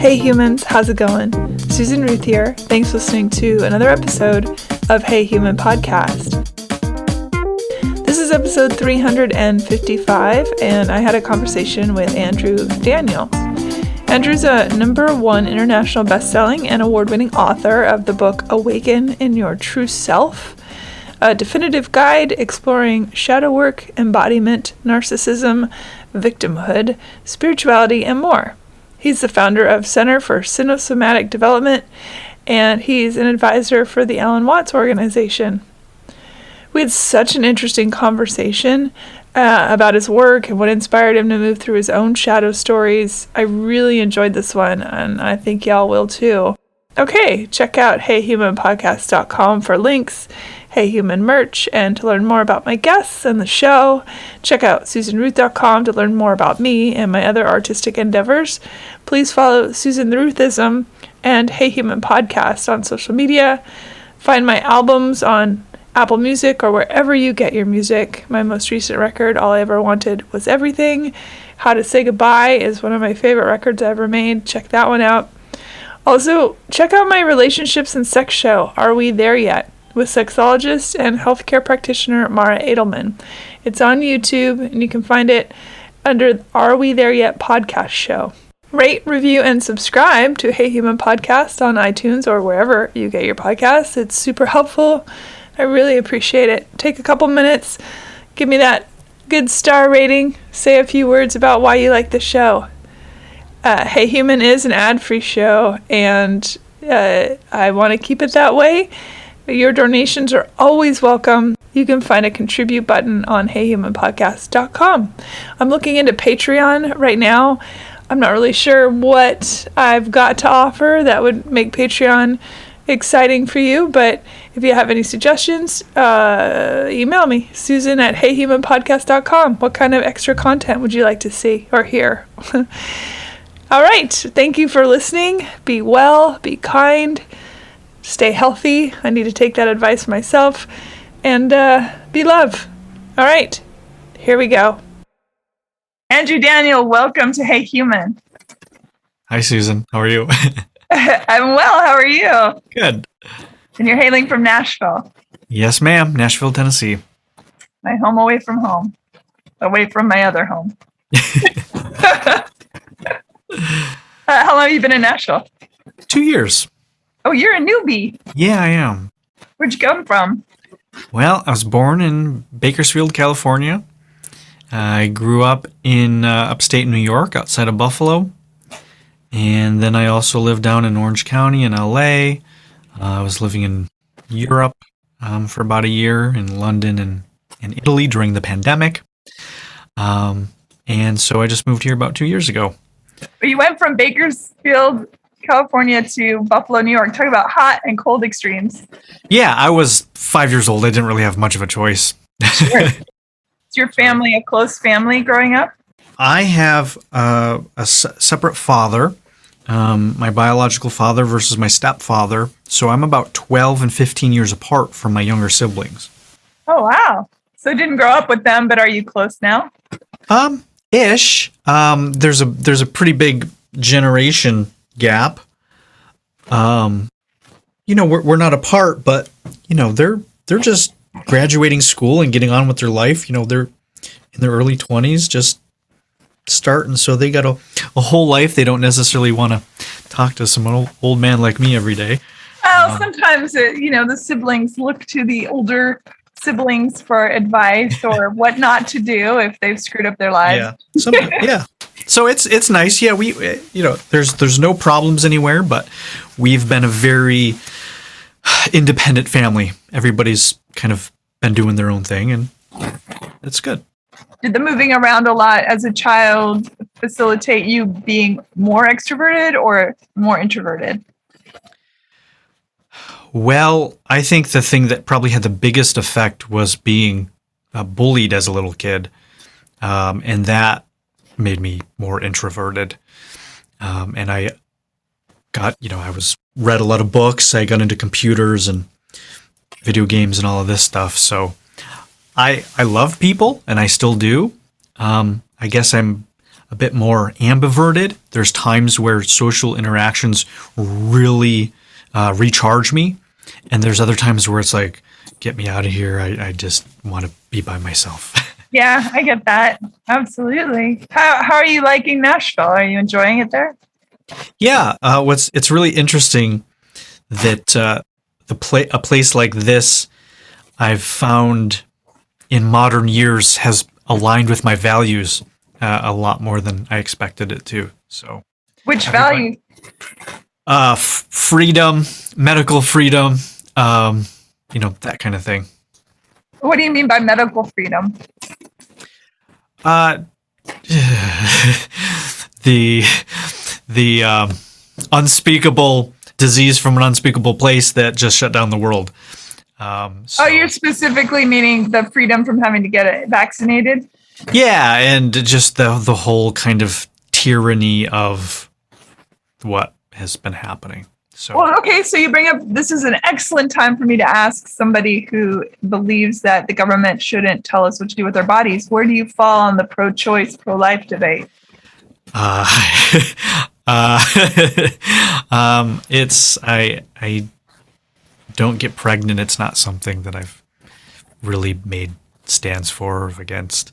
Hey humans, how's it going? Susan Ruth here. Thanks for listening to another episode of Hey Human Podcast. This is episode 355, and I had a conversation with Andrew Daniel. Andrew's a #1 international bestselling and award-winning author of the book Awaken in Your True Self, a definitive guide exploring shadow work, embodiment, narcissism, victimhood, spirituality, and more. He's the founder of Center for Cinesomatic Development, and he's an advisor for the Alan Watts organization. We had such an interesting conversation about his work and what inspired him to move through his own shadow stories. I really enjoyed this one, and I think y'all will too. Okay, check out heyhumanpodcast.com for links, Hey Human merch, and to learn more about my guests and the show. Check out susanruth.com to learn more about me and my other artistic endeavors. Please follow Susan the Ruthism and Hey Human Podcast on social media. Find my albums on Apple Music or wherever you get your music. My most recent record, All I Ever Wanted Was Everything. How to Say Goodbye is one of my favorite records I ever made. Check that one out. Also, check out my relationships and sex show, Are We There Yet?, with sexologist and healthcare practitioner Mara Edelman. It's on YouTube, and you can find it under Are We There Yet podcast show. Rate, review, and subscribe to Hey Human Podcast on iTunes or wherever you get your podcasts. It's super helpful. I really appreciate it. Take a couple minutes, give me that good star rating, say a few words about why you like the show. Hey Human is an ad-free show, and I want to keep it that way. Your donations are always welcome. You can find a contribute button on heyhumanpodcast.com. I'm looking into Patreon right now. I'm not really sure what I've got to offer that would make Patreon exciting for you, but if you have any suggestions, email me, Susan at heyhumanpodcast.com. What kind of extra content would you like to see or hear? All right. Thank you for listening. Be well, be kind, stay healthy. I need to take that advice myself. And be love. All right. Here we go. Andrew Daniel, welcome to Hey Human. Hi, Susan. How are you? I'm well. How are you? Good. And you're hailing from Nashville. Yes, ma'am. Nashville, Tennessee. My home away from home. Away from my other home. How long have you been in Nashville? 2 years. Oh, you're a newbie. Yeah, I am. Where'd you come from? Well, I was born in Bakersfield, California. I grew up in upstate New York, outside of Buffalo. And then I also lived down in Orange County in LA. I was living in Europe for about a year, in London and Italy during the pandemic. And so I just moved here about 2 years ago. But you went from Bakersfield, California to Buffalo, New York. Talk about hot and cold extremes. Yeah, I was 5 years old. I didn't really have much of a choice. Sure. Is your family a close family growing up? I have a separate father, my biological father versus my stepfather. So I'm about 12 and 15 years apart from my younger siblings. Oh, wow. So didn't grow up with them, but are you close now? Ish. There's a pretty big generation gap. We're not apart, but they're just graduating school and getting on with their life. They're in their early 20s, just starting, so they got a whole life. They don't necessarily want to talk to some old man like me every day. Well, sometimes the siblings look to the older siblings for advice or what not to do if they've screwed up their lives. Yeah, yeah. So it's nice. Yeah, we there's no problems anywhere, but we've been a very independent family. Everybody's kind of been doing their own thing, and it's good. Did the moving around a lot as a child facilitate you being more extroverted or more introverted? Well, I think the thing that probably had the biggest effect was being bullied as a little kid, and that made me more introverted. And I got, read a lot of books. I got into computers and video games and all of this stuff. So I love people, and I still do. I guess I'm a bit more ambiverted. There's times where social interactions really recharge me, and there's other times where it's like, get me out of here. I just want to be by myself. Yeah, I get that. Absolutely. How are you liking Nashville? Are you enjoying it there? Yeah, it's really interesting that a place like this, I've found in modern years, has aligned with my values a lot more than I expected it to. So, which value? Freedom, medical freedom, that kind of thing. What do you mean by medical freedom? The unspeakable disease from an unspeakable place that just shut down the world. So you're specifically meaning the freedom from having to get it vaccinated? Yeah, and just the whole kind of tyranny of what has been happening. So, well, okay, so you bring up, this is an excellent time for me to ask somebody who believes that the government shouldn't tell us what to do with our bodies. Where do you fall on the pro-choice, pro-life debate? It's I don't get pregnant. It's not something that I've really made stands for or against.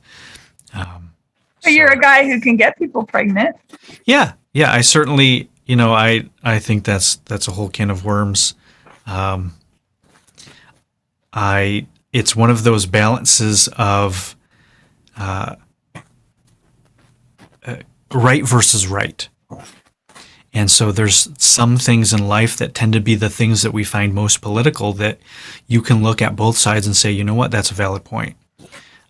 But you're a guy who can get people pregnant. Yeah. I certainly, I think that's a whole can of worms. It's one of those balances of right versus right. And so there's some things in life that tend to be the things that we find most political that you can look at both sides and say, you know what, that's a valid point.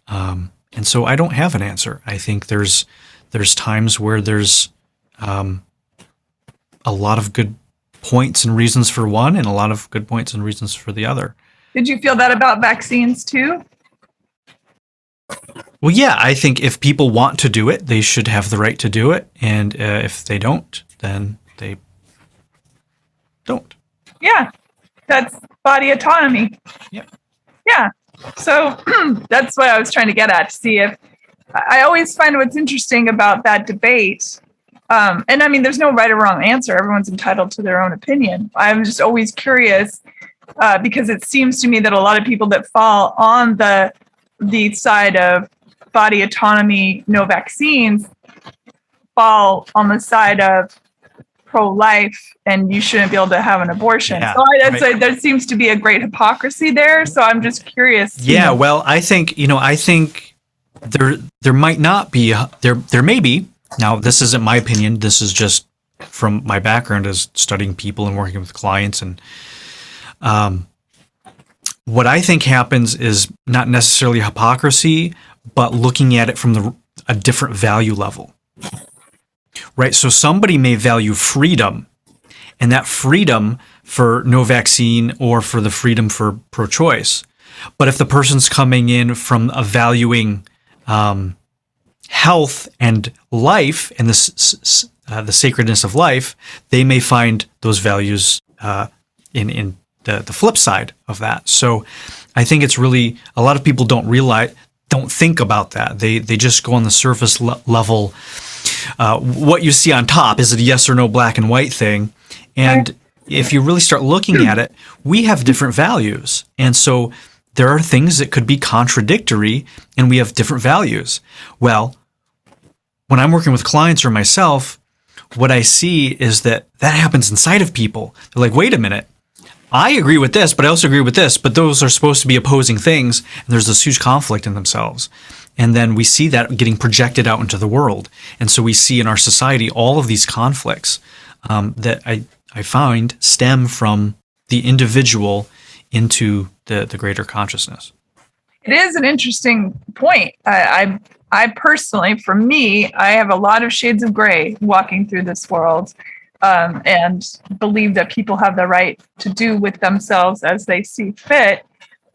And so I don't have an answer. I think there's times where there's a lot of good points and reasons for one and a lot of good points and reasons for the other. Did you feel that about vaccines too? Well, yeah, I think if people want to do it, they should have the right to do it. And if they don't, then they don't. Yeah, that's body autonomy. Yeah. Yeah. So that's what I was trying to get at, to see if I always find what's interesting about that debate. And I mean, there's no right or wrong answer. Everyone's entitled to their own opinion. I'm just always curious because it seems to me that a lot of people that fall on the side of body autonomy, no vaccines, fall on the side of pro-life and you shouldn't be able to have an abortion. Yeah, so I'd say there seems to be a great hypocrisy there. So I'm just curious. Yeah, well, I think there might not be, there may be. Now, this isn't my opinion. This is just from my background as studying people and working with clients. And what I think happens is not necessarily hypocrisy, but looking at it from a different value level. Right? So somebody may value freedom, and that freedom for no vaccine or for the freedom for pro-choice. But if the person's coming in from a valuing health and life and the sacredness of life, they may find those values in the flip side of that. So I think it's really, a lot of people don't think about that. They just go on the surface level. What you see on top, is it a yes or no black and white thing? And if you really start looking at it, we have different values. And so there are things that could be contradictory and we have different values. Well, when I'm working with clients or myself, what I see is that happens inside of people. They're like, wait a minute, I agree with this, but I also agree with this, but those are supposed to be opposing things. And there's this huge conflict in themselves. And then we see that getting projected out into the world. And so we see in our society all of these conflicts that I find stem from the individual into the greater consciousness. It is an interesting point. I personally, for me, I have a lot of shades of gray walking through this world and believe that people have the right to do with themselves as they see fit.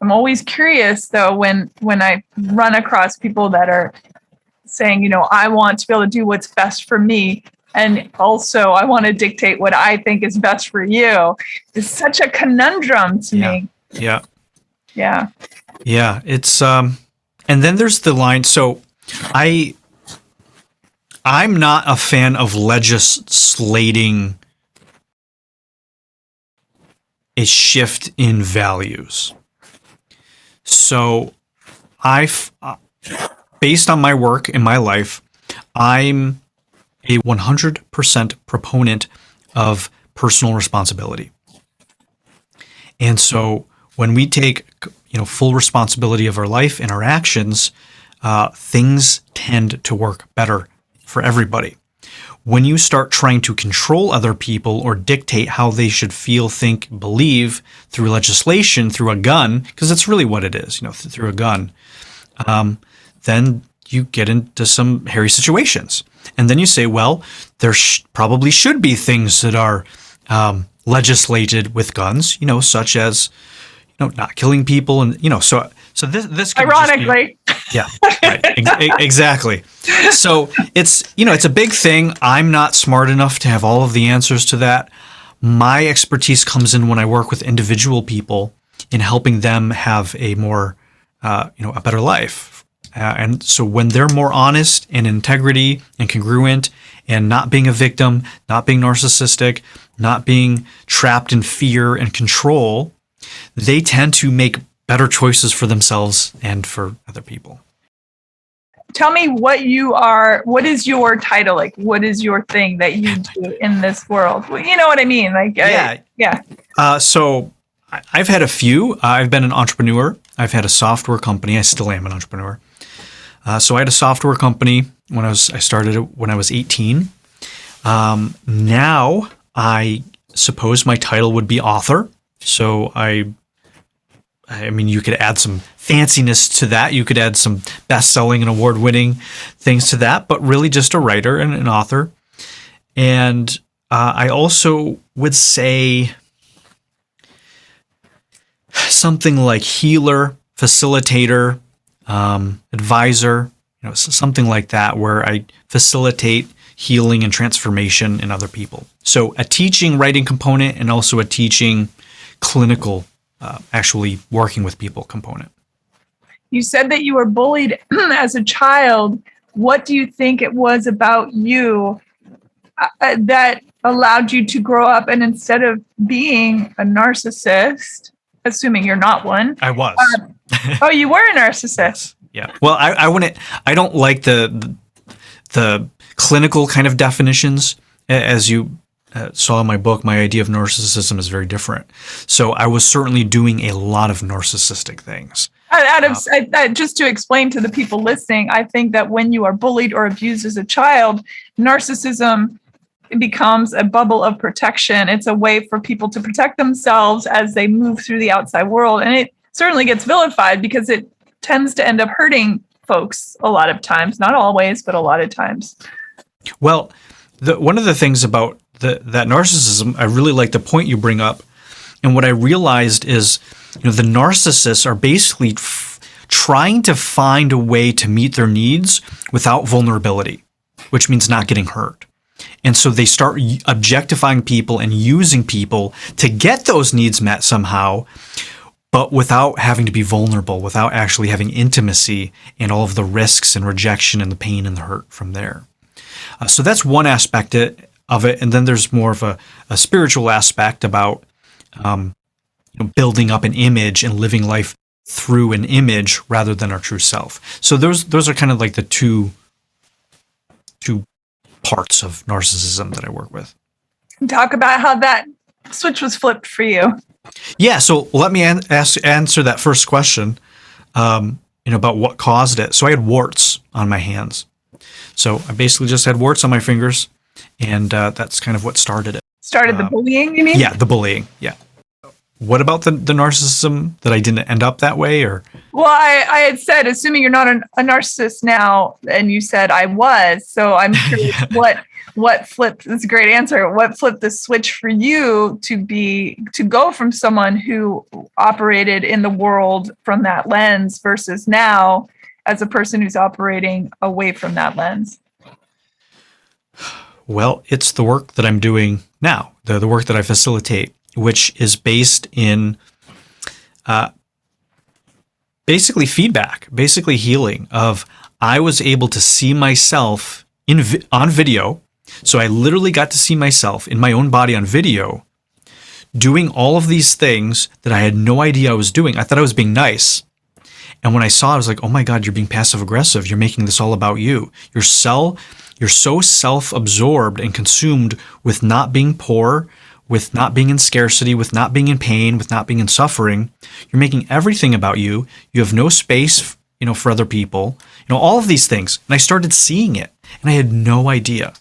I'm always curious, though, when I run across people that are saying, I want to be able to do what's best for me. And also, I want to dictate what I think is best for you. It's such a conundrum to me. Yeah. Yeah. It's, and then there's the line. So I I'm not a fan of legislating a shift in values. So based on my work in my life, I'm a 100% proponent of personal responsibility. And so when we take, full responsibility of our life and our actions, things tend to work better for everybody. When you start trying to control other people or dictate how they should feel, think, believe through legislation, through a gun, because that's really what it is, through a gun, then you get into some hairy situations. And then you say, well, there probably should be things that are legislated with guns, such as, not killing people. And, so this can ironically. Yeah, right. Exactly. So it's a big thing. I'm not smart enough to have all of the answers to that. My expertise comes in when I work with individual people in helping them have a more, a better life. And so when they're more honest and integrity and congruent and not being a victim, not being narcissistic, not being trapped in fear and control, they tend to make better choices for themselves and for other people. Tell me what is your title? Like, what is your thing that you do in this world? Well, you know what I mean? Like, yeah. So I've had a few. I've been an entrepreneur. I've had a software company. I still am an entrepreneur. So I had a software company I started it when I was 18. Now I suppose my title would be author. So I mean, you could add some fanciness to that. You could add some bestselling and award-winning things to that, but really just a writer and an author. And I also would say something like healer, facilitator, advisor, something like that, where I facilitate healing and transformation in other people. So a teaching, writing component, and also a teaching, clinical, actually working with people component. You said that you were bullied as a child. What do you think it was about you that allowed you to grow up and instead of being a narcissist, assuming you're not one? I was. Oh, you were a narcissist. Yeah. Well, I don't like the clinical kind of definitions. As you saw in my book, my idea of narcissism is very different. So I was certainly doing a lot of narcissistic things. Just to explain to the people listening, I think that when you are bullied or abused as a child, narcissism becomes a bubble of protection. It's a way for people to protect themselves as they move through the outside world. And it certainly gets vilified because it tends to end up hurting folks a lot of times, not always, but a lot of times. Well, one of the things about that narcissism, I really like the point you bring up. And what I realized is, the narcissists are basically trying to find a way to meet their needs without vulnerability, which means not getting hurt. And so they start objectifying people and using people to get those needs met somehow, but without having to be vulnerable, without actually having intimacy and all of the risks and rejection and the pain and the hurt from there. So that's one aspect of it. And then there's more of a spiritual aspect about building up an image and living life through an image rather than our true self. So those are kind of like the two parts of narcissism that I work with. Talk about how that switch was flipped for you. Yeah, so let me answer that first question, about what caused it. So I had warts on my hands. So I basically just had warts on my fingers, and that's kind of what started it. Started the bullying, you mean? Yeah, the bullying, yeah. What about the narcissism, that I didn't end up that way, or? Well, I had said, assuming you're not a narcissist now, and you said I was, so I'm curious what flipped, that's a great answer, what flipped the switch for you to go from someone who operated in the world from that lens versus now as a person who's operating away from that lens? Well, it's the work that I'm doing now, the work that I facilitate, which is based in basically feedback, basically healing of, I was able to see myself on video. So I literally got to see myself in my own body on video doing all of these things that I had no idea I was doing. I thought I was being nice. And when I saw it, I was like, oh my God, you're being passive aggressive. You're making this all about you. You're so self-absorbed and consumed with not being poor, with not being in scarcity, with not being in pain, with not being in suffering. You're making everything about you. You have no space, for other people, all of these things. And I started seeing it and I had no idea.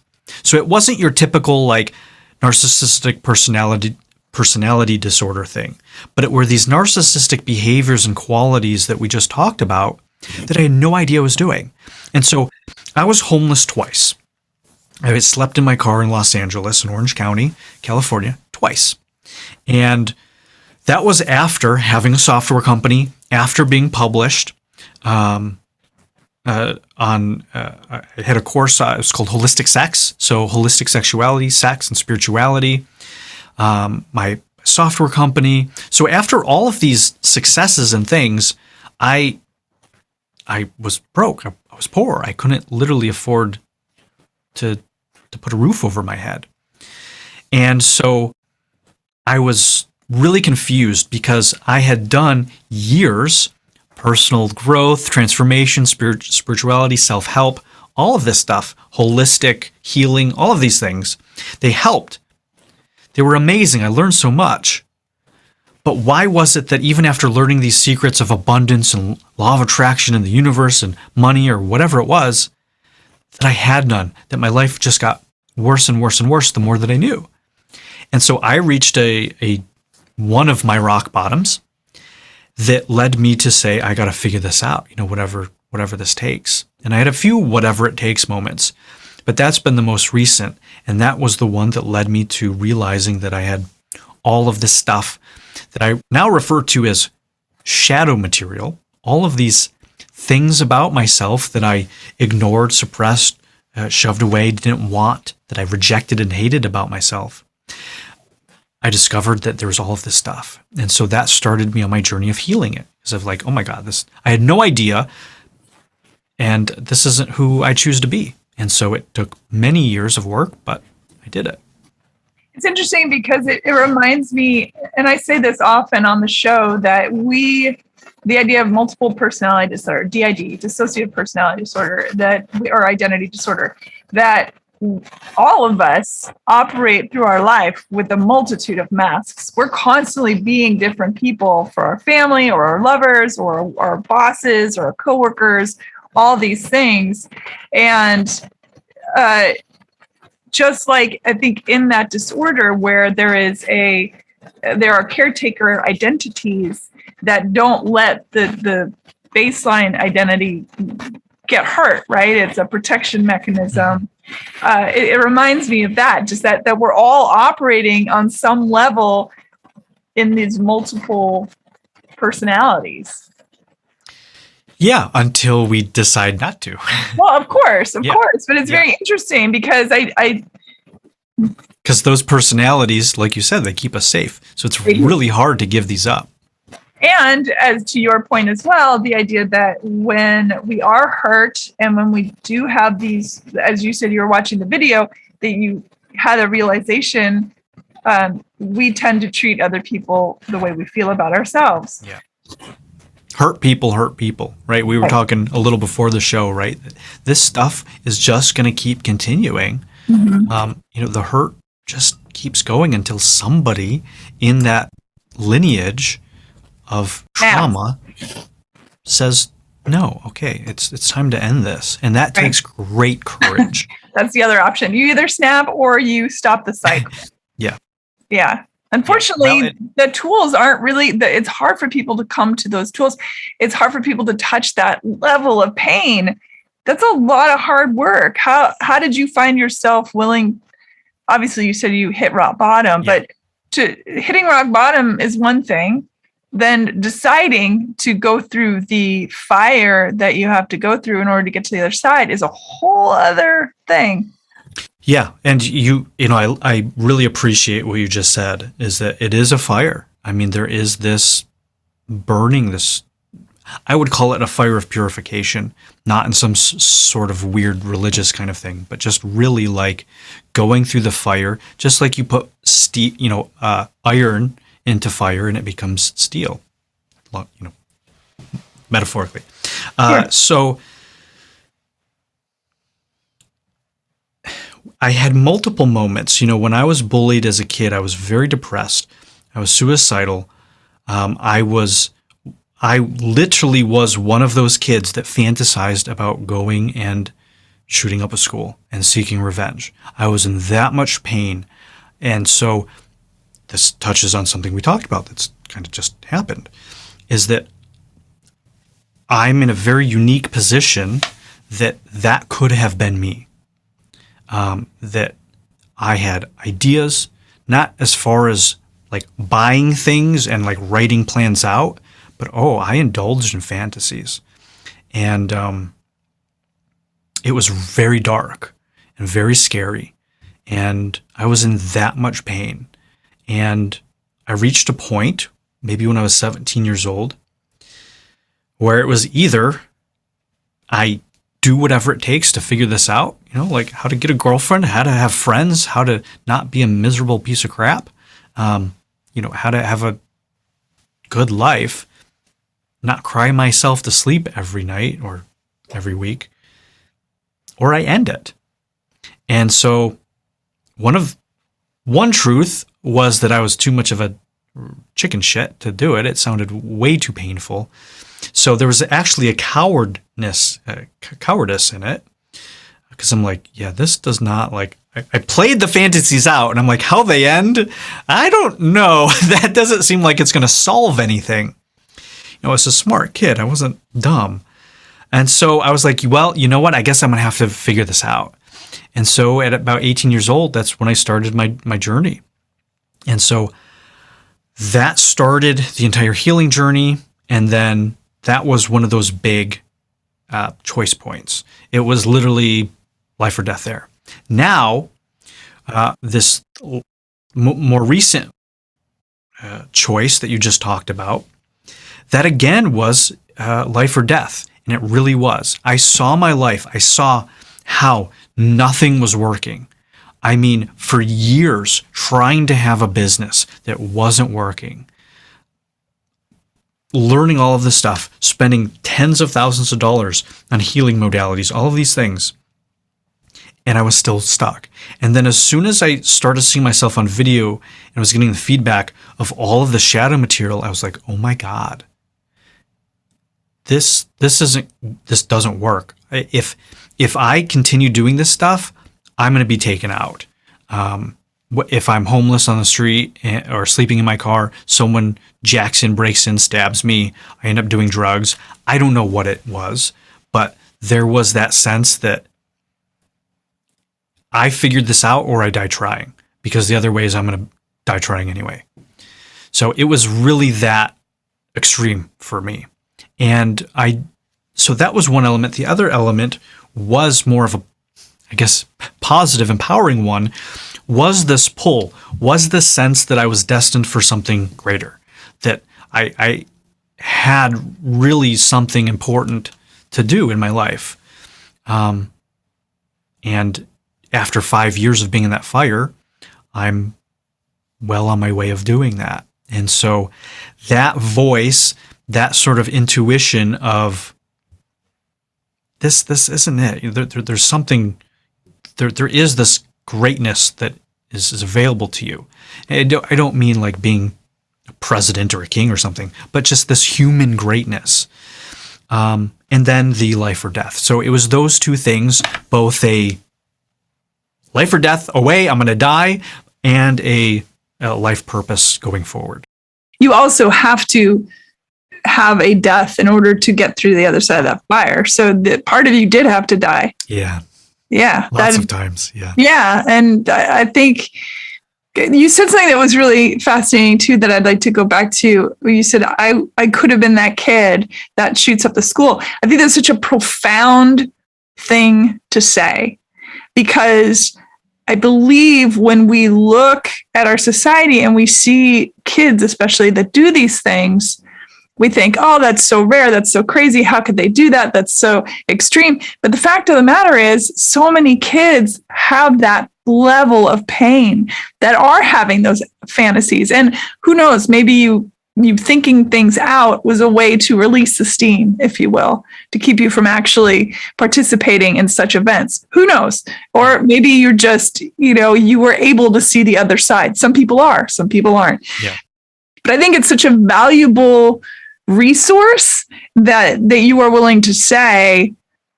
So it wasn't your typical like narcissistic personality disorder thing, but it were these narcissistic behaviors and qualities that we just talked about that I had no idea I was doing. And so I was homeless twice. I had slept in my car in Los Angeles in Orange County, California, twice. And that was after having a software company, after being published I had a course, it was called Holistic Sex. So holistic sexuality, sex, and spirituality. My software company. So after all of these successes and things, I was broke. I was poor. I couldn't literally afford to put a roof over my head. And so I was really confused because I had done years, personal growth, transformation, spirituality, self-help, all of this stuff, holistic healing, all of these things. They helped. They were amazing. I learned so much. But why was it that even after learning these secrets of abundance and law of attraction in the universe and money or whatever it was, that I had none, that my life just got worse and worse and worse the more that I knew? And so I reached one of my rock bottoms that led me to say, I got to figure this out, whatever this takes. And I had a few whatever it takes moments, but that's been the most recent. And that was the one that led me to realizing that I had all of this stuff that I now refer to as shadow material, all of these things about myself that I ignored, suppressed, shoved away, didn't want, that I rejected and hated about myself. I discovered that there was all of this stuff. And so that started me on my journey of healing it. Because of like, oh my God, I had no idea. And this isn't who I choose to be. And so it took many years of work, but I did it. It's interesting because it reminds me, and I say this often on the show, that the idea of multiple personality disorder, DID, dissociative personality disorder, or identity disorder, that all of us operate through our life with a multitude of masks. We're constantly being different people for our family or our lovers or our bosses or our coworkers, all these things. And just like I think in that disorder where there are caretaker identities that don't let the baseline identity get hurt, right? It's a protection mechanism. It reminds me of that, just that we're all operating on some level in these multiple personalities. Yeah, until we decide not to. Well, of course. But it's very interesting because because those personalities, like you said, they keep us safe. So it's really hard to give these up. And as to your point as well, the idea that when we are hurt and when we do have these, as you said, you were watching the video, that you had a realization, we tend to treat other people the way we feel about ourselves. Yeah. Hurt people, right? We were talking a little before the show, right? This stuff is just going to keep continuing. Mm-hmm. The hurt just keeps going until somebody in that lineage of trauma says, no, okay, it's time to end this. And that takes great courage. That's the other option. You either snap or you stop the cycle. Yeah. Unfortunately, the tools aren't really, it's hard for people to come to those tools. It's hard for people to touch that level of pain. That's a lot of hard work. How did you find yourself willing? Obviously, you said you hit rock bottom, but hitting rock bottom is one thing. Then deciding to go through the fire that you have to go through in order to get to the other side is a whole other thing. Yeah. And I really appreciate what you just said, is that it is a fire. I mean, there is this burning, I would call it a fire of purification, not in some sort of weird religious kind of thing, but just really like going through the fire, just like you put iron into fire and it becomes steel, metaphorically. So I had multiple moments. When I was bullied as a kid, I was very depressed. I was suicidal. I literally was one of those kids that fantasized about going and shooting up a school and seeking revenge. I was in that much pain. And so this touches on something we talked about that's kind of just happened, is that I'm in a very unique position that could have been me. That I had ideas, not as far as like buying things and like writing plans out, but I indulged in fantasies. And it was very dark and very scary. And I was in that much pain. And I reached a point, maybe when I was 17 years old, where it was either I do whatever it takes to figure this out, like how to get a girlfriend, how to have friends, how to not be a miserable piece of crap, how to have a good life, not cry myself to sleep every night or every week, or I end it. And so one truth was that I was too much of a chicken shit to do it. It sounded way too painful. So there was actually a cowardice in it, because I'm like, yeah, this does not I played the fantasies out and I'm like, how they end? I don't know. That doesn't seem like it's going to solve anything. I was a smart kid. I wasn't dumb. And so I was like, well, you know what? I guess I'm going to have to figure this out. And so at about 18 years old, that's when I started my journey. And so that started the entire healing journey. And then that was one of those big choice points. It was literally life or death there. Now, this more recent choice that you just talked about, that again was life or death. And it really was. I saw my life. I saw how nothing was working. I mean, for years, trying to have a business that wasn't working, learning all of this stuff, spending tens of thousands of dollars on healing modalities, all of these things, and I was still stuck. And then as soon as I started seeing myself on video and was getting the feedback of all of the shadow material, I was like, oh my God, this doesn't work. If I continue doing this stuff, I'm going to be taken out. If I'm homeless on the street or sleeping in my car, someone jacks in, breaks in, stabs me, I end up doing drugs. I don't know what it was, but there was that sense that I figured this out or I die trying, because the other way is I'm going to die trying anyway. So it was really that extreme for me. And so that was one element. The other element was more of a, I guess, positive, empowering one, was this pull, was the sense that I was destined for something greater, that I had really something important to do in my life. And after 5 years of being in that fire, I'm well on my way of doing that. And so that voice, that sort of intuition of this isn't it. There's something, there is this greatness that is available to you. I don't mean like being a president or a king or something, but just this human greatness. And then the life or death. So it was those two things, both a life or death away, I'm going to die, and a life purpose going forward. You also have to have a death in order to get through the other side of that fire. So the part of you did have to die. Yeah. Yeah. Lots of times. Yeah. Yeah. And I think you said something that was really fascinating too, that I'd like to go back to. You said, I could have been that kid that shoots up the school. I think that's such a profound thing to say, because I believe when we look at our society and we see kids, especially, that do these things, we think, oh, that's so rare. That's so crazy. How could they do that? That's so extreme. But the fact of the matter is, so many kids have that level of pain that are having those fantasies. And who knows, maybe you thinking things out was a way to release the steam, if you will, to keep you from actually participating in such events. Who knows? Or maybe you're just, you were able to see the other side. Some people are, some people aren't. Yeah. But I think it's such a valuable resource that you are willing to say,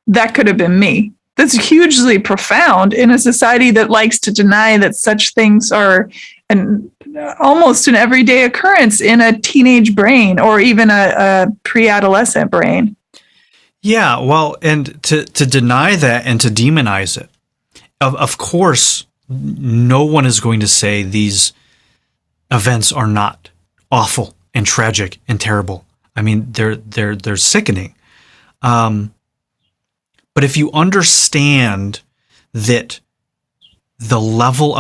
that could have been me. That's hugely profound in a society that likes to deny that such things are almost an everyday occurrence in a teenage brain or even a pre-adolescent brain. Yeah, well, and to deny that and to demonize it, of course, no one is going to say these events are not awful and tragic and terrible. I mean, they're sickening. But if you understand that the level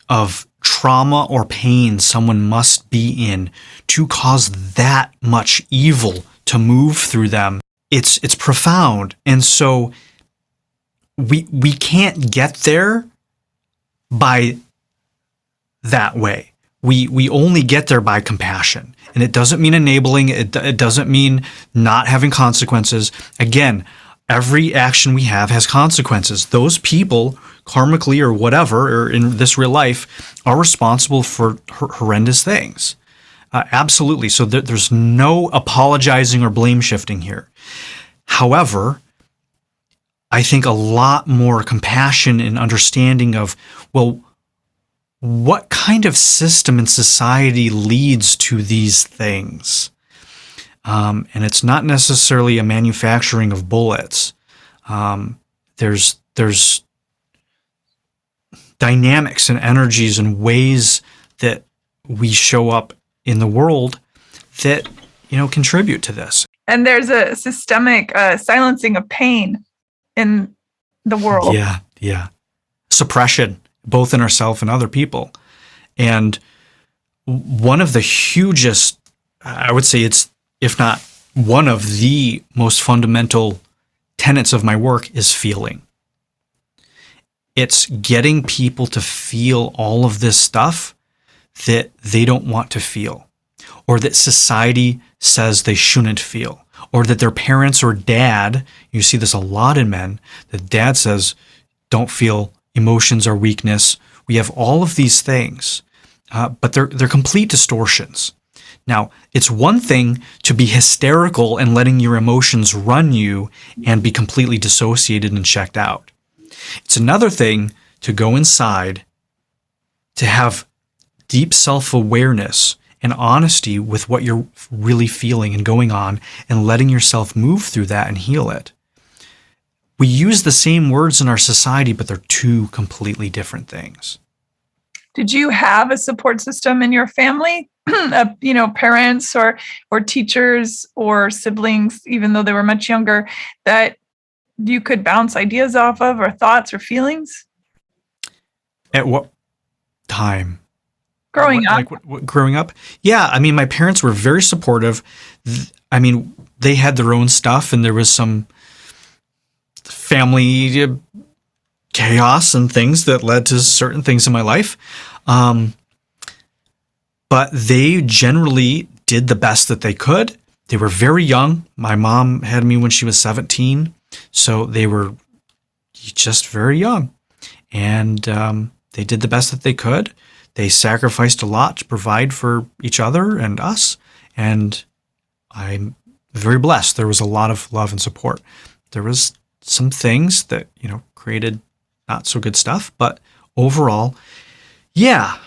of trauma or pain someone must be in to cause that much evil to move through them, it's profound. And so we can't get there by that way. We only get there by compassion. And it doesn't mean enabling. It doesn't mean not having consequences. Again, every action we have has consequences. Those people, karmically or whatever, or in this real life, are responsible for horrendous things. Absolutely. So there's no apologizing or blame shifting here. However, I think a lot more compassion and understanding of, well, what kind of system in society leads to these things? And it's not necessarily a manufacturing of bullets. There's dynamics and energies and ways that we show up in the world that, contribute to this. And there's a systemic silencing of pain in the world. Yeah. Suppression, both in ourselves and other people. And one of the hugest, I would say it's, if not one of the most fundamental tenets of my work, is feeling. It's getting people to feel all of this stuff that they don't want to feel, or that society says they shouldn't feel, or that their parents or dad, you see this a lot in men, that dad says, don't feel, emotions are weakness. We have all of these things, but they're complete distortions. Now, it's one thing to be hysterical and letting your emotions run you and be completely dissociated and checked out. It's another thing to go inside, to have deep self-awareness and honesty with what you're really feeling and going on, and letting yourself move through that and heal it. We use the same words in our society, but they're two completely different things. Did you have a support system in your family? Parents or teachers or siblings, even though they were much younger, that you could bounce ideas off of, or thoughts or feelings? At what time? Growing up. Growing up? Yeah, I mean, my parents were very supportive. I mean, they had their own stuff, and there was some family chaos and things that led to certain things in my life. But they generally did the best that they could. They were very young. My mom had me when she was 17. So they were just very young. And they did the best that they could. They sacrificed a lot to provide for each other and us. And I'm very blessed. There was a lot of love and support. There was some things that, created not so good stuff. But overall, yeah.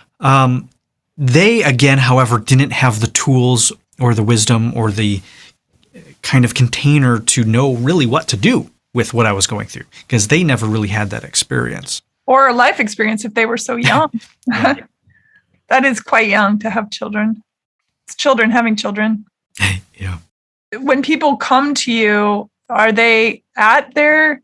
They, again, however, didn't have the tools or the wisdom or the kind of container to know really what to do with what I was going through, because they never really had that experience. Or a life experience if they were so young. That is quite young to have children. It's children having children. Yeah. When people come to you, are they at their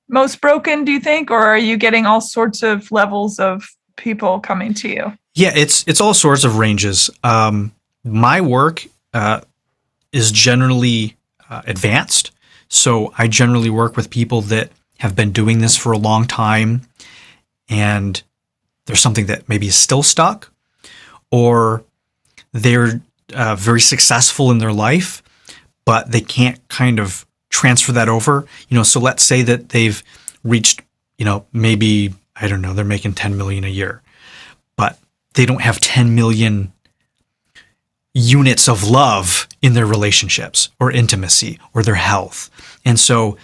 most broken, do you think? Or are you getting all sorts of levels of people coming to you? Yeah, it's all sorts of ranges. My work is generally advanced. So I generally work with people that have been doing this for a long time, and there's something that maybe is still stuck, or they're very successful in their life, but they can't kind of transfer that over. So let's say that they've reached, maybe, I don't know, they're making 10 million a year, but they don't have 10 million units of love in their relationships or intimacy or their health. And so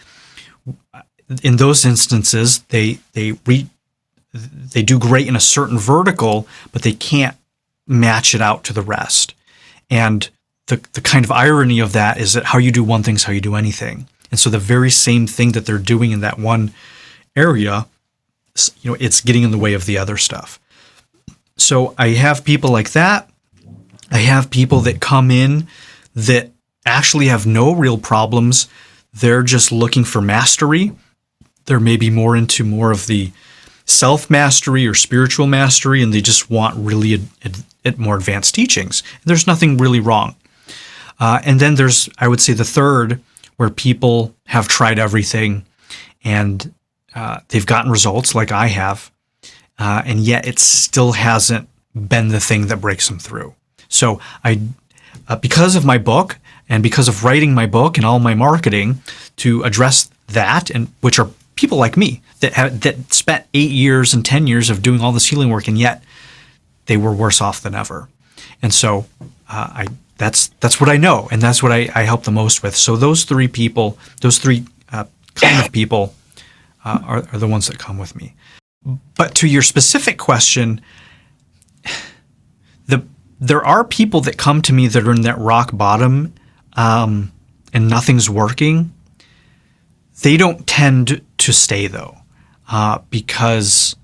in those instances, they do great in a certain vertical, but they can't match it out to the rest. And the kind of irony of that is that how you do one thing is how you do anything. And so the very same thing that they're doing in that one area, it's getting in the way of the other stuff. So I have people like that. I have people that come in that actually have no real problems. They're just looking for mastery. They're maybe more into more of the self-mastery or spiritual mastery, and they just want really more advanced teachings. There's nothing really wrong. And then there's, I would say, the third, where people have tried everything and they've gotten results like I have, and yet it still hasn't been the thing that breaks them through. So because of my book and because of writing my book and all my marketing to address that, and which are people like me that spent 8 years and 10 years of doing all this healing work, and yet they were worse off than ever. And so that's what I know, and that's what I help the most with. So those three kind of people are the ones that come with me. But to your specific question, there are people that come to me that are in that rock bottom, and nothing's working. They don't tend to stay, though, because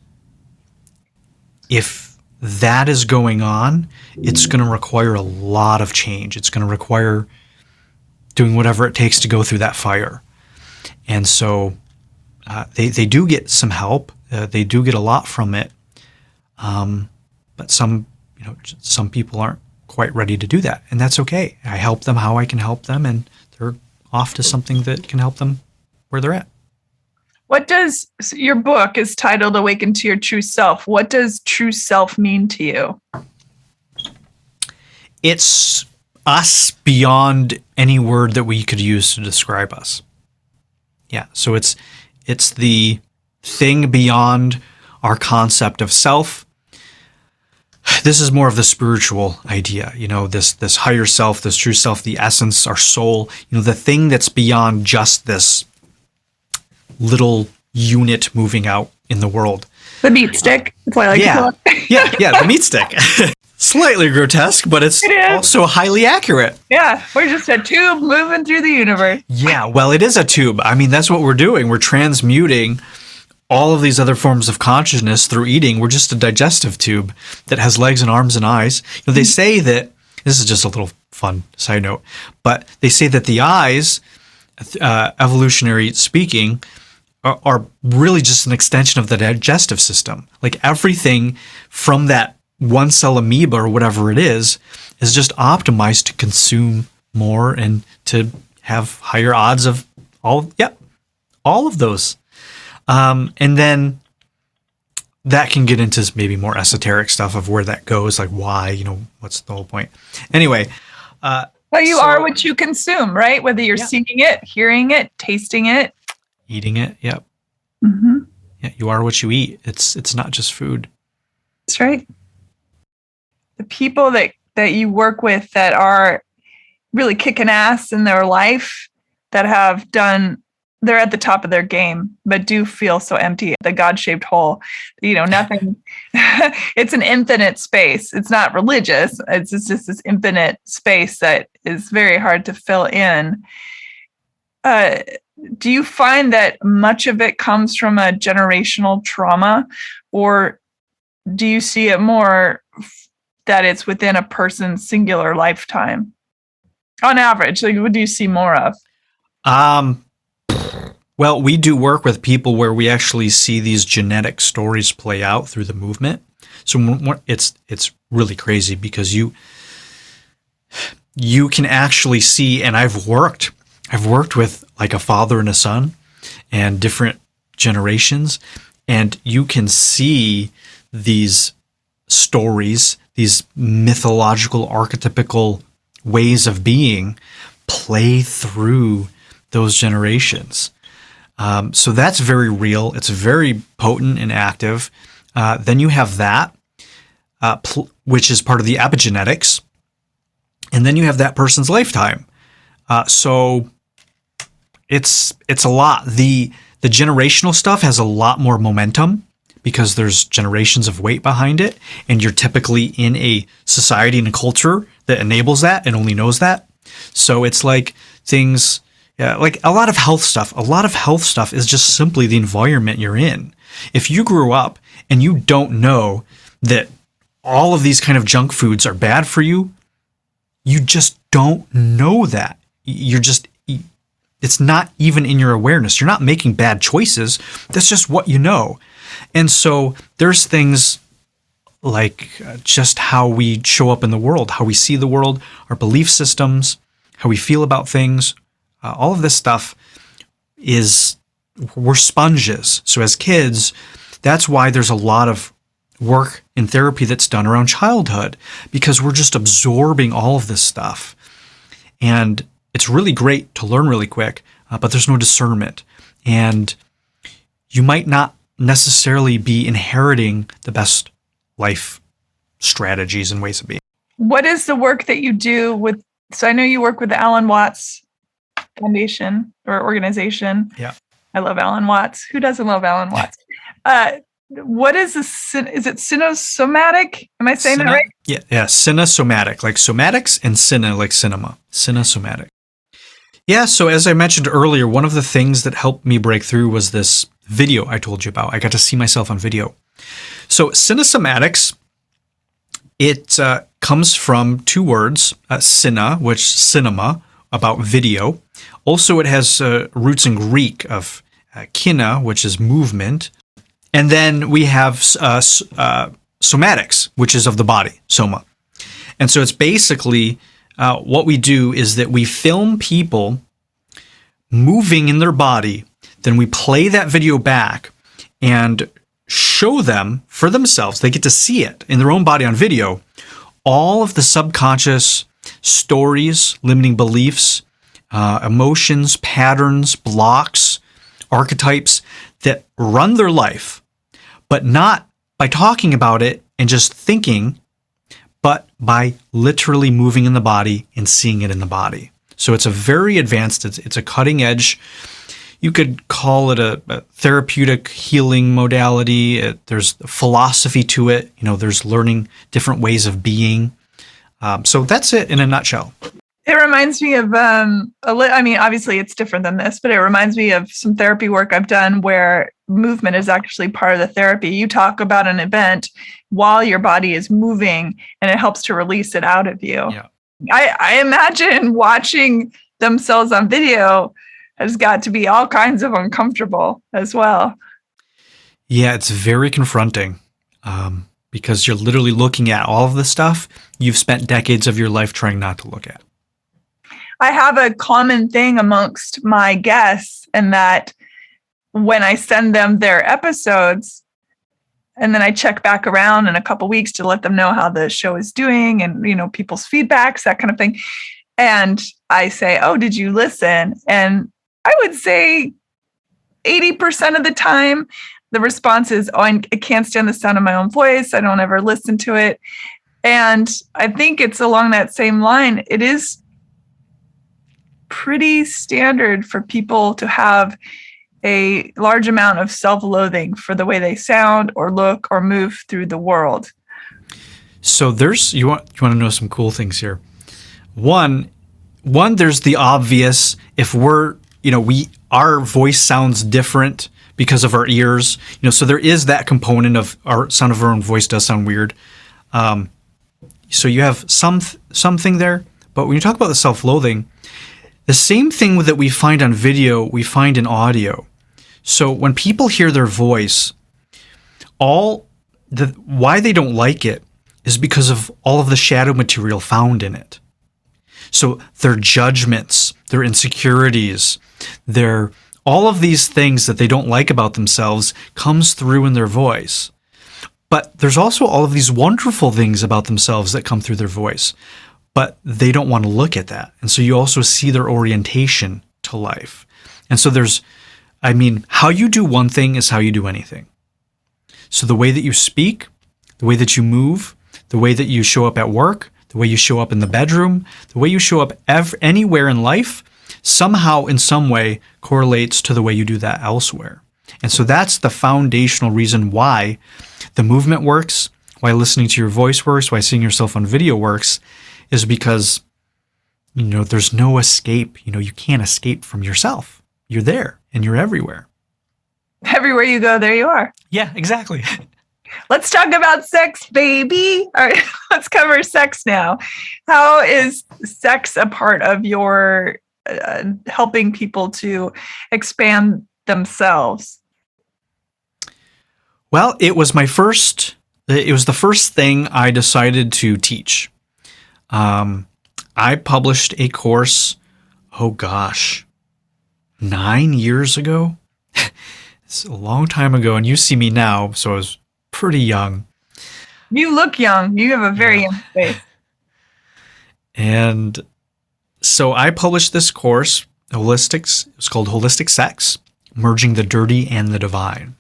if that is going on, it's going to require a lot of change. It's going to require doing whatever it takes to go through that fire. And so they do get some help. They do get a lot from it. But some people aren't quite ready to do that, and that's okay. I help them how I can help them, and they're off to something that can help them where they're at. What does your book is titled Awaken to Your True Self? What does true self mean to you? It's us beyond any word that we could use to describe us. Yeah, so it's the thing beyond our concept of self. This is more of the spiritual idea, this higher self, this true self, the essence, our soul, the thing that's beyond just this little unit moving out in the world. The meat stick. That's what I like to call it. Yeah, the meat stick. Slightly grotesque, but it's also highly accurate. Yeah, we're just a tube moving through the universe. Yeah, well, it is a tube. I mean, that's what we're doing. We're transmuting all of these other forms of consciousness through eating. We're just a digestive tube that has legs and arms and eyes. They say that, this is just a little fun side note, but they say that the eyes, evolutionary speaking, are really just an extension of the digestive system. Like everything from that one cell amoeba or whatever it is just optimized to consume more and to have higher odds of all of those. And then that can get into maybe more esoteric stuff of where that goes, like why, what's the whole point? Anyway. Well, you are what you consume, right? Whether you're seeing it, hearing it, tasting it. Eating it, yep. Mm-hmm. Yeah, you are what you eat. It's not just food. That's right. The people that you work with that are really kicking ass in their life, that have done, they're at the top of their game, but do feel so empty, the God-shaped hole, nothing. It's an infinite space. It's not religious. It's just this infinite space that is very hard to fill in. Do you find that much of it comes from a generational trauma, or do you see it more that it's within a person's singular lifetime? On average, what do you see more of? Well, we do work with people where we actually see these genetic stories play out through the movement. So it's really crazy because you you can actually see, and I've worked with like a father and a son and different generations, and you can see these stories, these mythological, archetypical ways of being play through those generations. So that's very real. It's very potent and active. Then you have that, which is part of the epigenetics. And then you have that person's lifetime. So it's a lot. The generational stuff has a lot more momentum because there's generations of weight behind it. And you're typically in a society and a culture that enables that and only knows that. So it's like things, like a lot of health stuff. A lot of health stuff is just simply the environment you're in. If you grew up and you don't know that all of these kind of junk foods are bad for you, you just don't know that. It's not even in your awareness. You're not making bad choices. That's just what you know. And so there's things like just how we show up in the world, how we see the world, our belief systems, how we feel about things. All of this stuff we're sponges. So as kids, that's why there's a lot of work in therapy that's done around childhood, because we're just absorbing all of this stuff. And it's really great to learn really quick, but there's no discernment. And you might not necessarily be inheriting the best life strategies and ways of being. What is the work that you do with, so I know you work with the Alan Watts Foundation or organization. Yeah. I love Alan Watts. Who doesn't love Alan Watts? What is is it Cinesomatic? Am I saying that right? Yeah, Cinesomatic, like somatics, and cine, like cinema. Cinesomatic. Yeah, so as I mentioned earlier, one of the things that helped me break through was this video I told you about. I got to see myself on video. So Cinesomatics, it comes from two words, cine, which cinema, about video. Also, it has roots in Greek of kina, which is movement. And then we have somatics, which is of the body, soma. And so it's basically what we do is that we film people moving in their body, then we play that video back and show them for themselves. They get to see it in their own body on video, all of the subconscious stories, limiting beliefs, emotions, patterns, blocks, archetypes that run their life, but not by talking about it and just thinking, but by literally moving in the body and seeing it in the body. So it's a very advanced, it's a cutting edge. You could call it a therapeutic healing modality. There's philosophy to it. There's learning different ways of being. So that's it in a nutshell. It reminds me of, obviously it's different than this, but it reminds me of some therapy work I've done where movement is actually part of the therapy. You talk about an event while your body is moving and it helps to release it out of you. Yeah. I imagine watching themselves on video has got to be all kinds of uncomfortable as well. Yeah, it's very confronting because you're literally looking at all of the stuff you've spent decades of your life trying not to look at. I have a common thing amongst my guests, and that when I send them their episodes, and then I check back around in a couple weeks to let them know how the show is doing and, people's feedbacks, that kind of thing. And I say, oh, did you listen? And I would say 80% of the time, the response is, oh, I can't stand the sound of my own voice. I don't ever listen to it. And I think it's along that same line. It is pretty standard for people to have a large amount of self-loathing for the way they sound or look or move through the world. So you want to know some cool things here. One, there's the obvious. If our voice sounds different because of our ears, so there is that component of our sound of our own voice does sound weird. So you have something there. But when you talk about the self-loathing, the same thing that we find on video, we find in audio. So when people hear their voice, why they don't like it is because of all of the shadow material found in it. So their judgments, their insecurities, their all of these things that they don't like about themselves comes through in their voice. But there's also all of these wonderful things about themselves that come through their voice, but they don't want to look at that. And so you also see their orientation to life. And so how you do one thing is how you do anything. So the way that you speak, the way that you move, the way that you show up at work, the way you show up in the bedroom, the way you show up anywhere in life, somehow in some way correlates to the way you do that elsewhere. And so that's the foundational reason why the movement works, why listening to your voice works, why seeing yourself on video works, is because, there's no escape. You can't escape from yourself. You're there and you're everywhere. Everywhere you go, there you are. Yeah, exactly. Let's talk about sex, baby. All right, let's cover sex now. How is sex a part of your helping people to expand themselves? Well, it was the first thing I decided to teach. I published a course, 9 years ago. It's a long time ago, and you see me now, so I was pretty young. You look young. You have a very young face. And so I published this course, it was called Holistic Sex, Merging the Dirty and the Divine.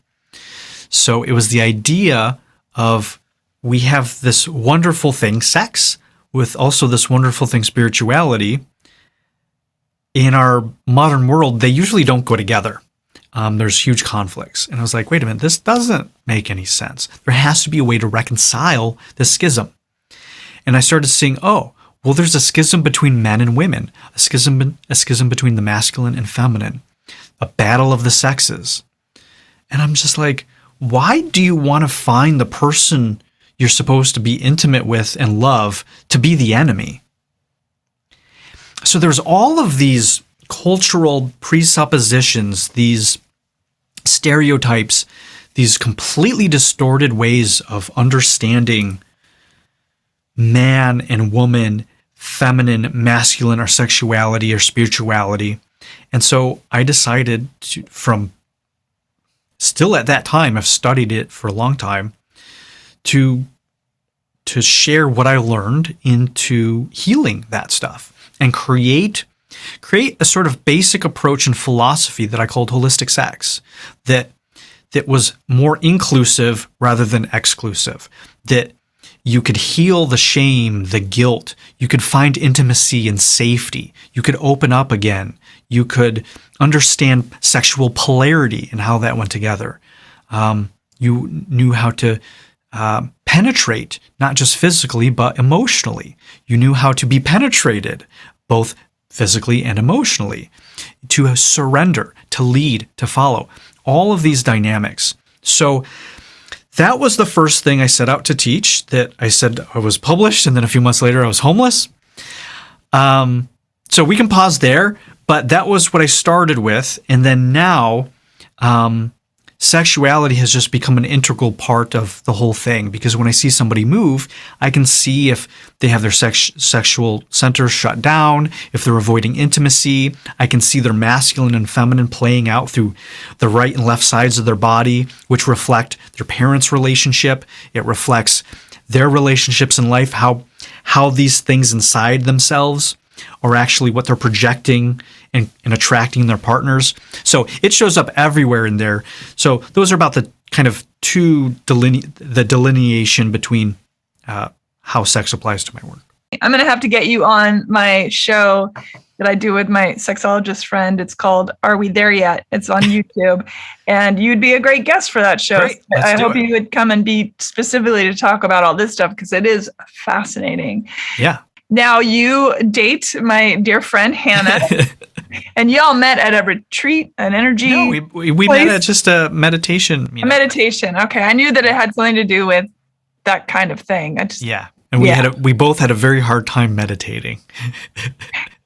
So it was the idea of we have this wonderful thing, sex, with also this wonderful thing, spirituality. In our modern world, they usually don't go together. There's huge conflicts. And I was like, wait a minute, this doesn't make any sense. There has to be a way to reconcile this schism. And I started seeing, there's a schism between men and women, a schism between the masculine and feminine, a battle of the sexes. And I'm just like, why do you want to find the person you're supposed to be intimate with and love to be the enemy? So there's all of these cultural presuppositions, these stereotypes, these completely distorted ways of understanding man and woman, feminine, masculine, or sexuality or spirituality. And so I decided to, still at that time, I've studied it for a long time, to share what I learned into healing that stuff and create a sort of basic approach and philosophy that I called holistic sex, that was more inclusive rather than exclusive, that you could heal the shame, the guilt, you could find intimacy and safety, you could open up again, you could understand sexual polarity and how that went together. You knew how to penetrate, not just physically, but emotionally. You knew how to be penetrated, both physically and emotionally, to surrender, to lead, to follow, all of these dynamics. So that was the first thing I set out to teach, that I said I was published, and then a few months later I was homeless. So we can pause there, but that was what I started with. And then now, sexuality has just become an integral part of the whole thing, because when I see somebody move, I can see if they have their sexual centers shut down, if they're avoiding intimacy. I can see their masculine and feminine playing out through the right and left sides of their body, which reflect their parents' relationship. It reflects their relationships in life, how these things inside themselves are actually what they're projecting and attracting their partners. So it shows up everywhere in there. So those are about the kind of the delineation between how sex applies to my work. I'm going to have to get you on my show that I do with my sexologist friend. It's called Are We There Yet? It's on YouTube. And you'd be a great guest for that show. Great. I hope you would come and be specifically to talk about all this stuff, because it is fascinating. Yeah. Now you date my dear friend Hannah, and y'all met at a retreat, an energy. No, we met at just a meditation. A meditation. Okay, I knew that it had something to do with that kind of thing. And we both had a very hard time meditating.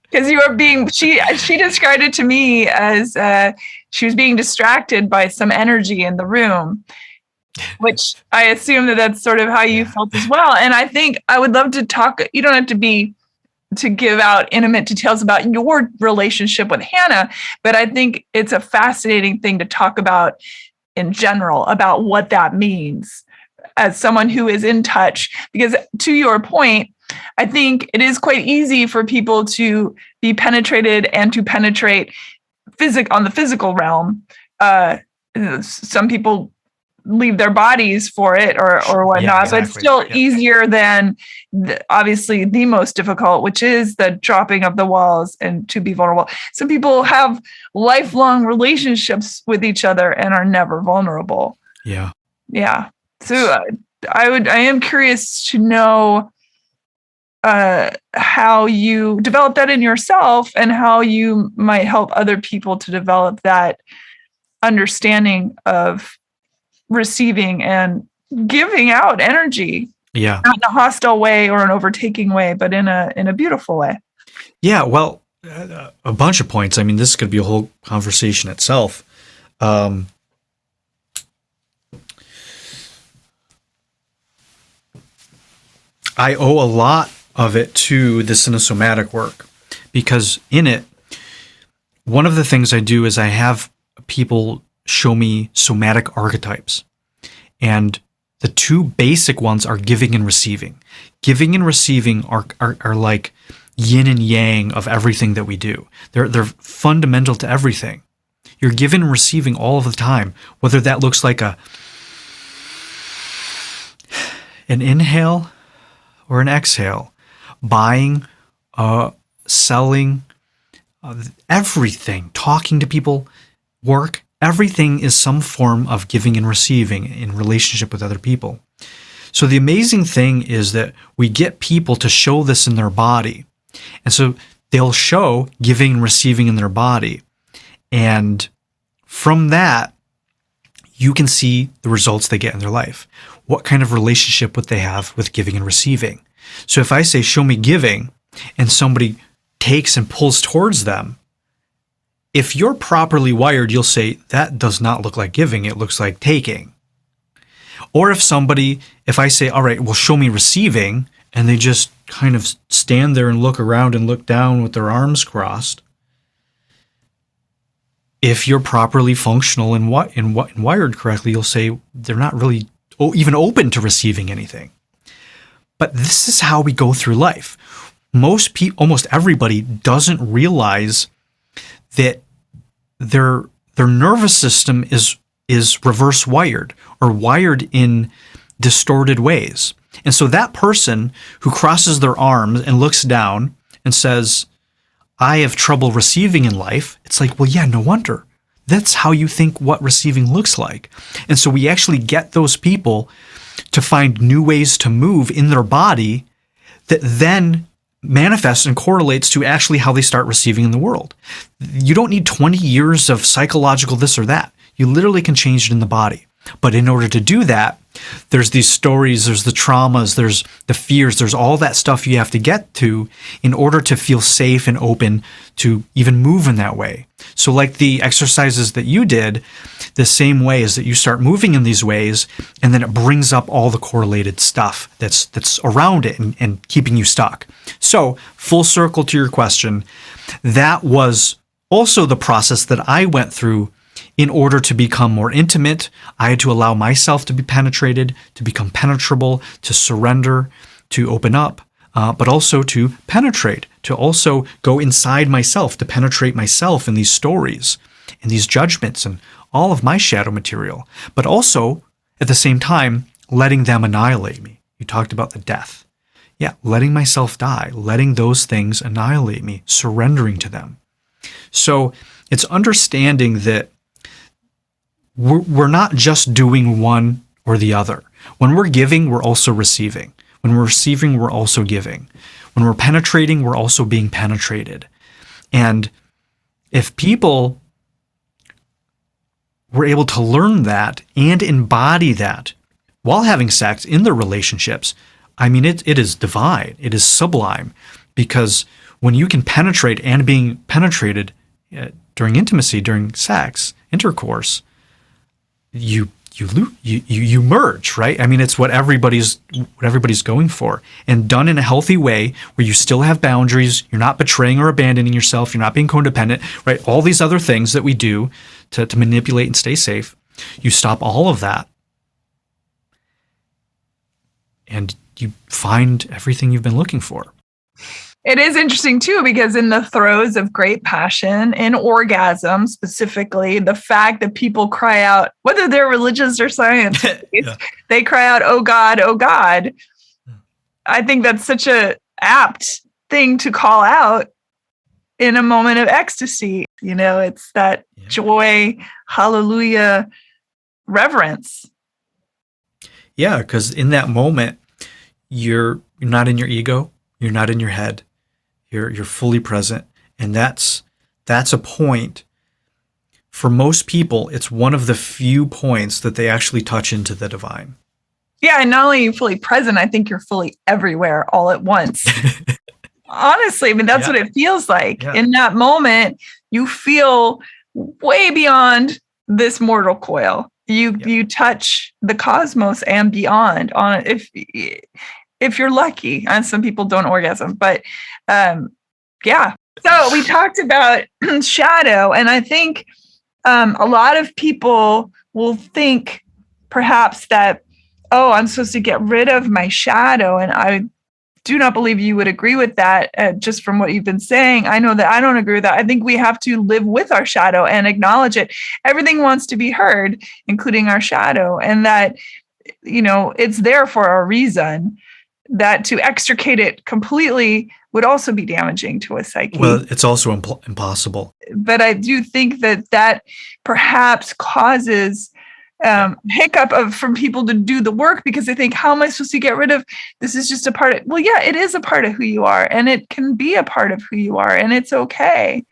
Because you were she described it to me as she was being distracted by some energy in the room, which I assume that's sort of how you felt as well. And I think I would love to talk. You don't have to be to give out intimate details about your relationship with Hannah, but I think it's a fascinating thing to talk about in general, about what that means as someone who is in touch. Because to your point, I think it is quite easy for people to be penetrated and to penetrate on the physical realm. Some people leave their bodies for it or whatnot, Yeah, exactly. but it's still easier than obviously the most difficult, which is the dropping of the walls and to be vulnerable. Some people have lifelong relationships with each other and are never vulnerable. Yeah. So I am curious to know how you develop that in yourself and how you might help other people to develop that understanding of receiving and giving out energy. Yeah. Not in a hostile way or an overtaking way, but in a beautiful way. Yeah. Well, a bunch of points. I mean, this could be a whole conversation itself. I owe a lot of it to the cinesomatic work, because in it, one of the things I do is I have people show me somatic archetypes. And the two basic ones are giving and receiving. Giving and receiving are like yin and yang of everything that we do. They're fundamental to everything. You're giving and receiving all of the time, whether that looks like an inhale or an exhale, buying, selling, everything, talking to people, work. Everything is some form of giving and receiving in relationship with other people. So the amazing thing is that we get people to show this in their body. And so they'll show giving and receiving in their body. And from that, you can see the results they get in their life. What kind of relationship would they have with giving and receiving? So if I say, show me giving, and somebody takes and pulls towards them, if you're properly wired, you'll say, that does not look like giving, it looks like taking. Or if I say, all right, well, show me receiving, and they just kind of stand there and look around and look down with their arms crossed, if you're properly functional and wired correctly, you'll say they're not really even open to receiving anything. But this is how we go through life. Almost everybody doesn't realize that their nervous system is reverse wired or wired in distorted ways. And so that person who crosses their arms and looks down and says, I have trouble receiving in life, it's like, well, yeah, no wonder. That's how you think what receiving looks like. And so we actually get those people to find new ways to move in their body that then manifests and correlates to actually how they start receiving in the world. You don't need 20 years of psychological this or that. You literally can change it in the body. But in order to do that, there's these stories, there's the traumas, there's the fears, there's all that stuff you have to get to in order to feel safe and open to even move in that way. So like the exercises that you did, the same way is that you start moving in these ways, and then it brings up all the correlated stuff that's around it and keeping you stuck. So full circle to your question, that was also the process that I went through. In order to become more intimate, I had to allow myself to be penetrated, to become penetrable, to surrender, to open up, but also to penetrate, to also go inside myself, to penetrate myself in these stories, in these judgments, and all of my shadow material, but also at the same time, letting them annihilate me. You talked about the death. Yeah, letting myself die, letting those things annihilate me, surrendering to them. So it's understanding that we're not just doing one or the other. When we're giving, we're also receiving. When we're receiving, we're also giving. When we're penetrating, we're also being penetrated. And if people were able to learn that and embody that while having sex in their relationships, I mean, it is divine. It is sublime. Because when you can penetrate and being penetrated during intimacy, during sex, intercourse, you you merge, right? I mean, it's what everybody's going for, and done in a healthy way where you still have boundaries. You're not betraying or abandoning yourself. You're not being codependent, right? All these other things that we do to manipulate and stay safe. You stop all of that, and you find everything you've been looking for. It is interesting too, because in the throes of great passion, in orgasm specifically, the fact that people cry out, whether they're religious or science, yeah. They cry out, "Oh God, oh God." I think that's such a apt thing to call out in a moment of ecstasy. You know, it's that joy, hallelujah, reverence. Yeah, because in that moment, you're not in your ego, you're not in your head. You're fully present, and that's a point. For most people, it's one of the few points that they actually touch into the divine. Yeah, and not only are you fully present, I think you're fully everywhere all at once. Honestly, I mean, that's what it feels like. Yeah. In that moment, you feel way beyond this mortal coil. You touch the cosmos and beyond on it. If you're lucky, and some people don't orgasm, but yeah. So we talked about shadow, and I think a lot of people will think perhaps that, oh, I'm supposed to get rid of my shadow. And I do not believe you would agree with that just from what you've been saying. I know that I don't agree with that. I think we have to live with our shadow and acknowledge it. Everything wants to be heard, including our shadow, and that, you know, it's there for a reason. That to extricate it completely would also be damaging to a psyche. Well, it's also impossible. But I do think that perhaps causes hiccup from people to do the work, because they think, how am I supposed to get rid of this? Is just a part of, well, yeah, it is a part of who you are, and it can be a part of who you are, and it's okay.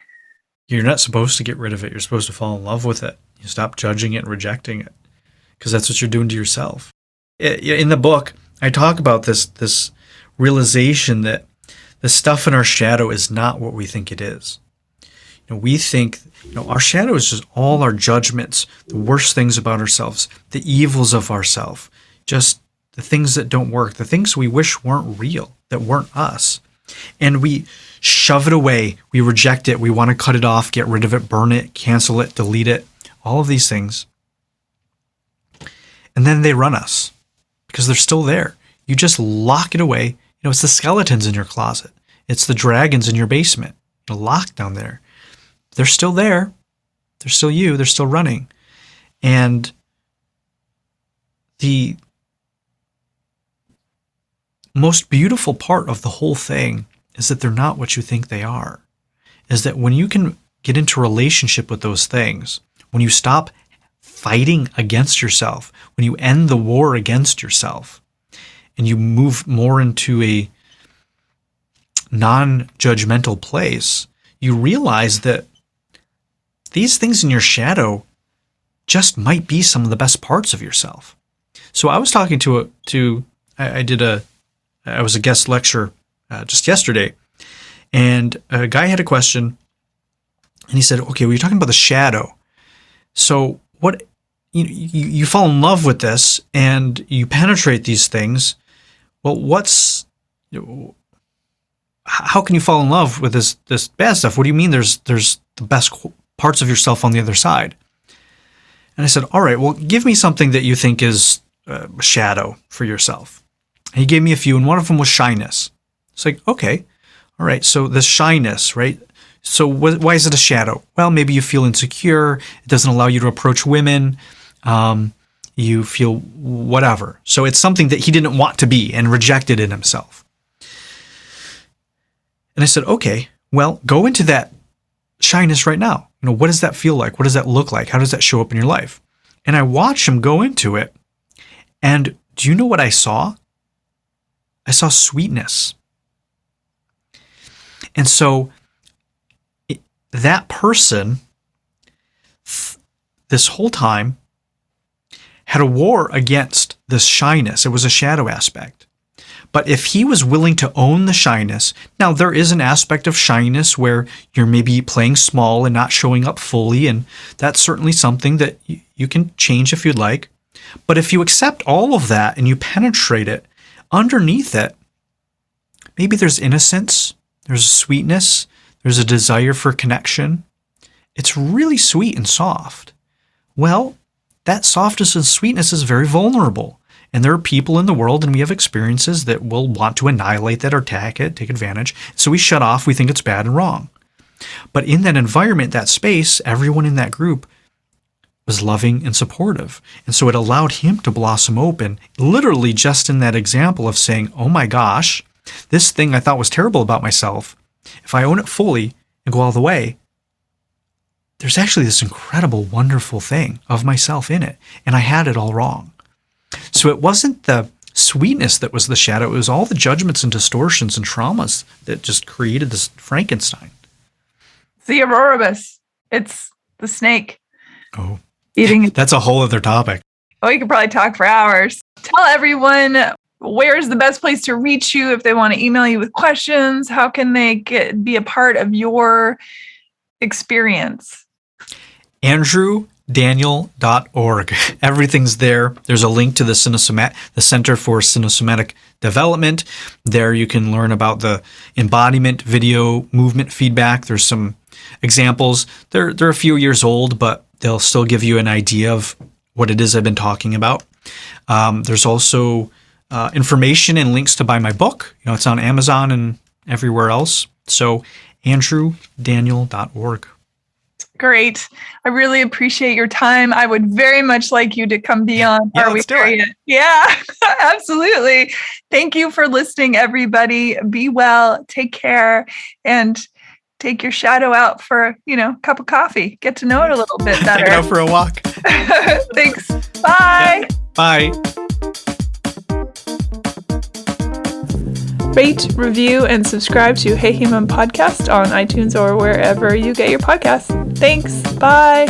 You're not supposed to get rid of it. You're supposed to fall in love with it. You stop judging it and rejecting it, because that's what you're doing to yourself. In the book, I talk about this realization that the stuff in our shadow is not what we think it is. You know, we think, you know, our shadow is just all our judgments, the worst things about ourselves, the evils of ourselves, just the things that don't work, the things we wish weren't real, that weren't us. And we shove it away, we reject it, we want to cut it off, get rid of it, burn it, cancel it, delete it, all of these things. And then they run us, because they're still there. You just lock it away. You know, it's the skeletons in your closet. It's the dragons in your basement. They're locked down there. They're still there. They're still you. They're still running. And the most beautiful part of the whole thing is that they're not what you think they are. Is that when you can get into a relationship with those things, when you stop fighting against yourself, when you end the war against yourself, and you move more into a non-judgmental place, you realize that these things in your shadow just might be some of the best parts of yourself. So I was talking I was a guest lecturer just yesterday, and a guy had a question, and he said, okay, well, you're talking about the shadow. So what, you fall in love with this and you penetrate these things. Well, how can you fall in love with this bad stuff? What do you mean there's the best parts of yourself on the other side? And I said, all right, well, give me something that you think is a shadow for yourself. And he gave me a few, and one of them was shyness. It's like, okay, all right, so this shyness, right? So why is it a shadow? Well, maybe you feel insecure. It doesn't allow you to approach women. You feel whatever. So it's something that he didn't want to be and rejected in himself. And I said, okay, well, go into that shyness right now. You know, what does that feel like? What does that look like? How does that show up in your life? And I watched him go into it. And do you know what I saw? I saw sweetness. And so that person, this whole time, had a war against this shyness. It was a shadow aspect. But if he was willing to own the shyness, now there is an aspect of shyness where you're maybe playing small and not showing up fully, and that's certainly something that you can change if you'd like. But if you accept all of that and you penetrate it, underneath it, maybe there's innocence, there's sweetness, there's a desire for connection. It's really sweet and soft. Well, that softness and sweetness is very vulnerable. And there are people in the world, and we have experiences that will want to annihilate that or attack it, take advantage. So we shut off, we think it's bad and wrong. But in that environment, that space, everyone in that group was loving and supportive. And so it allowed him to blossom open, literally just in that example of saying, oh my gosh, this thing I thought was terrible about myself, if I own it fully and go all the way, there's actually this incredible, wonderful thing of myself in it. And I had it all wrong. So it wasn't the sweetness that was the shadow. It was all the judgments and distortions and traumas that just created this Frankenstein. It's the Auroribus. It's the snake. Oh, eating it. That's a whole other topic. Oh, you could probably talk for hours. Tell everyone, where's the best place to reach you if they want to email you with questions? How can they be a part of your experience? AndrewDaniel.org. Everything's there. There's a link to the Center for Cinesomatic Development. There you can learn about the embodiment video movement feedback. There's some examples. They're a few years old, but they'll still give you an idea of what it is I've been talking about. There's also information and links to buy my book. It's on Amazon and everywhere else. So AndrewDaniel.org. Great. I really appreciate your time. I would very much like you to come beyond. Yeah, let's do it. Yeah, absolutely. Thank you for listening, everybody. Be well, take care, and take your shadow out for, a cup of coffee. Get to know it a little bit better. Take it out for a walk. Thanks. Bye. Yeah. Bye. Rate, review, and subscribe to Hey Human Podcast on iTunes or wherever you get your podcasts. Thanks. Bye.